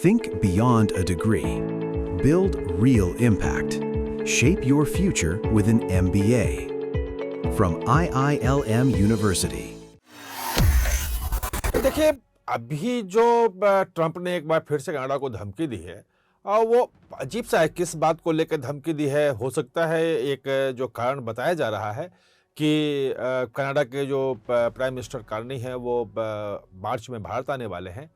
Think beyond a degree. Build real impact. Shape your future with an MBA. From IILM University. देखिए, अभी जो Trump ने एक बार फिर से कनाडा को धमकी दी है, वो अजीब सा है। किस बात को लेकर धमकी दी है? हो सकता है एक जो कारण बताया जा रहा है कि कनाडा के जो प्राइम मिनिस्टर कार्नी हैं वो मार्च में भारत आने वाले हैं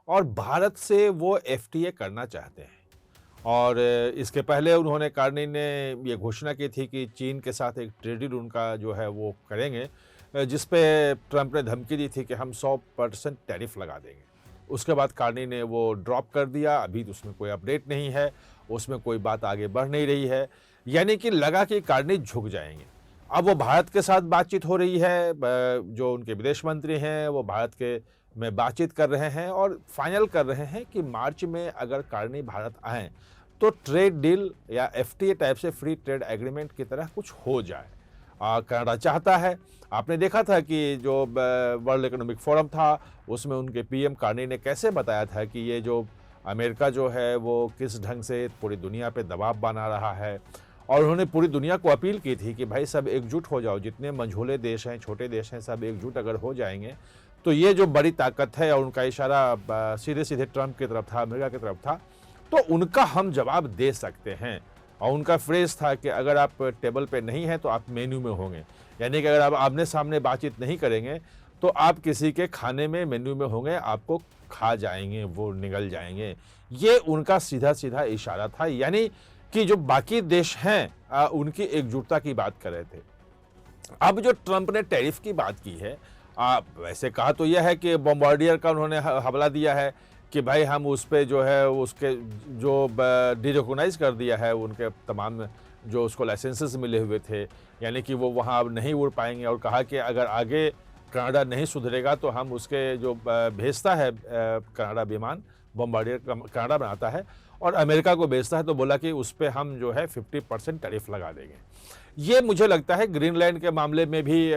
और भारत से वो एफटीए करना चाहते हैं। और इसके पहले उन्होंने कार्नी ने ये घोषणा की थी कि चीन के साथ एक ट्रेड डील उनका जो है वो करेंगे, जिस पे ट्रंप ने धमकी दी थी कि हम 100% टैरिफ लगा देंगे। उसके बाद कार्नी ने वो ड्रॉप कर दिया। अभी तो उसमें कोई अपडेट नहीं है, उसमें कोई बात आगे बढ़ नहीं रही है, यानी कि लगा कि कार्नी झुक जाएंगे। अब वो भारत के साथ बातचीत हो रही है, जो उनके विदेश मंत्री हैं वो भारत के में बातचीत कर रहे हैं और फाइनल कर रहे हैं कि मार्च में अगर कार्नी भारत आएँ तो ट्रेड डील या एफटीए टाइप से फ्री ट्रेड एग्रीमेंट की तरह कुछ हो जाए। कनाडा चाहता है। आपने देखा था कि जो वर्ल्ड इकोनॉमिक फोरम था उसमें उनके पीएम कार्नी ने कैसे बताया था कि ये जो अमेरिका जो है वो किस ढंग से पूरी दुनिया पे दबाव बना रहा है, और उन्होंने पूरी दुनिया को अपील की थी कि भाई सब एकजुट हो जाओ, जितने मंझोले देश हैं, छोटे देश हैं, सब एकजुट अगर हो जाएंगे तो ये जो बड़ी ताकत है। और उनका इशारा सीधे सीधे ट्रंप की तरफ था, अमेरिका की तरफ था, तो उनका हम जवाब दे सकते हैं। और उनका फ्रेज था कि अगर आप टेबल पे नहीं हैं तो आप मेन्यू में होंगे, यानी कि अगर आप आमने सामने बातचीत नहीं करेंगे तो आप किसी के खाने में मेन्यू में होंगे, आपको खा जाएंगे, वो निगल जाएंगे। ये उनका सीधा सीधा इशारा था, यानी कि जो बाकी देश हैं उनकी एकजुटता की बात कर रहे थे। अब जो ट्रंप ने टैरिफ की बात की है, वैसे कहा तो यह है कि बॉम्बार्डियर का उन्होंने हवाला दिया है कि भाई हम उस पे जो है उसके जो डिरिकॉग्नाइज कर दिया है उनके तमाम जो उसको लाइसेंसेस मिले हुए थे, यानी कि वो वहाँ अब नहीं उड़ पाएंगे। और कहा कि अगर आगे कनाडा नहीं सुधरेगा तो हम उसके जो भेजता है कनाडा विमान, बॉम्बार्डियर कनाडा बनाता है और अमेरिका को भेजता है, तो बोला कि उस पर हम जो है 50% टैरिफ लगा देंगे। ये मुझे लगता है ग्रीनलैंड के मामले में भी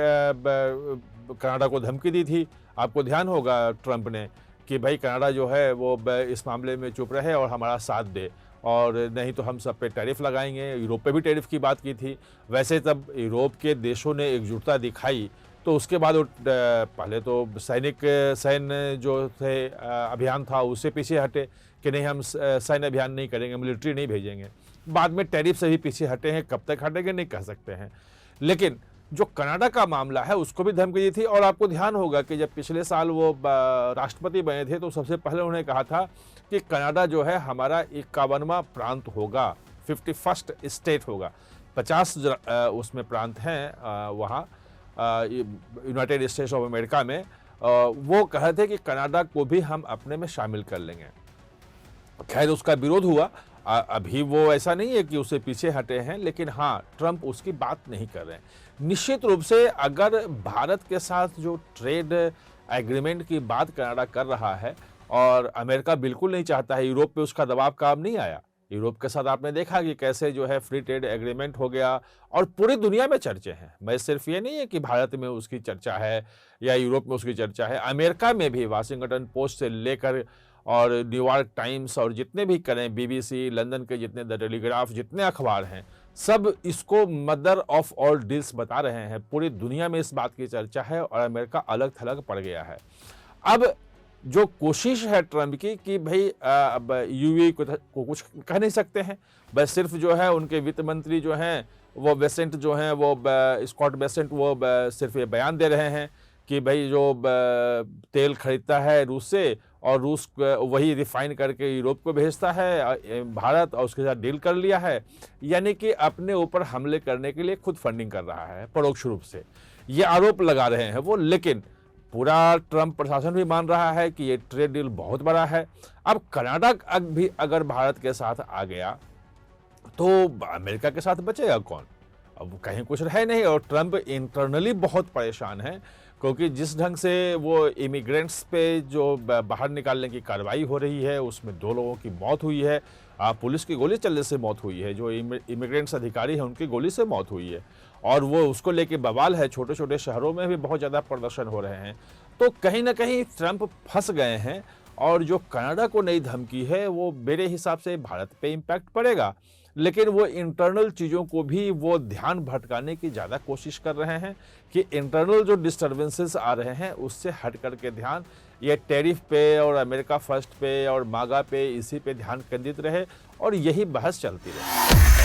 कनाडा को धमकी दी थी। आपको ध्यान होगा ट्रंप ने कि भाई कनाडा जो है वो इस मामले में चुप रहे और हमारा साथ दे, और नहीं तो हम सब पे टैरिफ लगाएंगे। यूरोप पे भी टैरिफ की बात की थी। वैसे तब यूरोप के देशों ने एकजुटता दिखाई, तो उसके बाद पहले तो सैन्य जो थे अभियान था उससे पीछे हटे कि नहीं हम सैन्य अभियान नहीं करेंगे, मिलिट्री नहीं भेजेंगे। बाद में टैरिफ से भी पीछे हटे हैं, कब तक हटेंगे नहीं कह सकते हैं। लेकिन जो कनाडा का मामला है उसको भी धमकी दी थी। और आपको ध्यान होगा कि जब पिछले साल वो राष्ट्रपति बने थे तो सबसे पहले उन्होंने कहा था कि कनाडा जो है हमारा 51वां प्रांत होगा, 51st स्टेट होगा। 50 उसमें प्रांत हैं वहाँ यूनाइटेड स्टेट्स ऑफ अमेरिका में। वो कहे थे कि कनाडा को भी हम अपने में शामिल कर लेंगे। खैर उसका विरोध हुआ। अभी वो ऐसा नहीं है कि उससे पीछे हटे हैं, लेकिन हाँ, ट्रंप उसकी बात नहीं कर रहे हैं। निश्चित रूप से अगर भारत के साथ जो ट्रेड एग्रीमेंट की बात कनाडा कर रहा है, और अमेरिका बिल्कुल नहीं चाहता है, यूरोप पे उसका दबाव काम नहीं आया। यूरोप के साथ आपने देखा कि कैसे जो है फ्री ट्रेड एग्रीमेंट हो गया, और पूरी दुनिया में चर्चे हैं। मैं सिर्फ ये नहीं है कि भारत में उसकी चर्चा है या यूरोप में उसकी चर्चा है, अमेरिका में भी वाशिंगटन पोस्ट से लेकर और न्यूयॉर्क टाइम्स और जितने भी करें, बीबीसी, लंदन के जितने द टेलीग्राफ, जितने अखबार हैं, सब इसको मदर ऑफ ऑल डील्स बता रहे हैं। पूरी दुनिया में इस बात की चर्चा है और अमेरिका अलग थलग पड़ गया है। अब जो कोशिश है ट्रंप की कि भाई अब यूए को कुछ कह नहीं सकते हैं, बस सिर्फ जो है उनके वित्त मंत्री जो हैं वो बेसेंट जो हैं वो स्कॉट बेसेंट वो सिर्फ ये बयान दे रहे हैं कि भाई जो तेल खरीदता है रूस से, और रूस वही रिफाइन करके यूरोप को भेजता है भारत, और उसके साथ डील कर लिया है। यानी कि अपने ऊपर हमले करने के लिए खुद फंडिंग कर रहा है परोक्ष रूप से, ये आरोप लगा रहे हैं वो। लेकिन पूरा ट्रंप प्रशासन भी मान रहा है कि ये ट्रेड डील बहुत बड़ा है। अब कनाडा भी अगर भारत के साथ आ गया तो अमेरिका के साथ बचेगा कौन? अब कहीं कुछ रहे नहीं। और ट्रंप इंटरनली बहुत परेशान है, क्योंकि जिस ढंग से वो इमिग्रेंट्स पे जो बाहर निकालने की कार्रवाई हो रही है उसमें 2 लोगों की मौत हुई है, पुलिस की गोली चलने से मौत हुई है, जो इमिग्रेंट्स अधिकारी हैं उनकी गोली से मौत हुई है, और वो उसको लेके बवाल है। छोटे छोटे शहरों में भी बहुत ज़्यादा प्रदर्शन हो रहे हैं। तो कहीं ना कहीं ट्रंप फंस गए हैं और जो कनाडा को नई धमकी है वो मेरे हिसाब से भारत पे इम्पैक्ट पड़ेगा, लेकिन वो इंटरनल चीज़ों को भी वो ध्यान भटकाने की ज़्यादा कोशिश कर रहे हैं कि इंटरनल जो डिस्टर्बेंसेस आ रहे हैं उससे हट करके ध्यान ये टैरिफ पे और अमेरिका फर्स्ट पे और मागा पे इसी पे ध्यान केंद्रित रहे और यही बहस चलती रहे।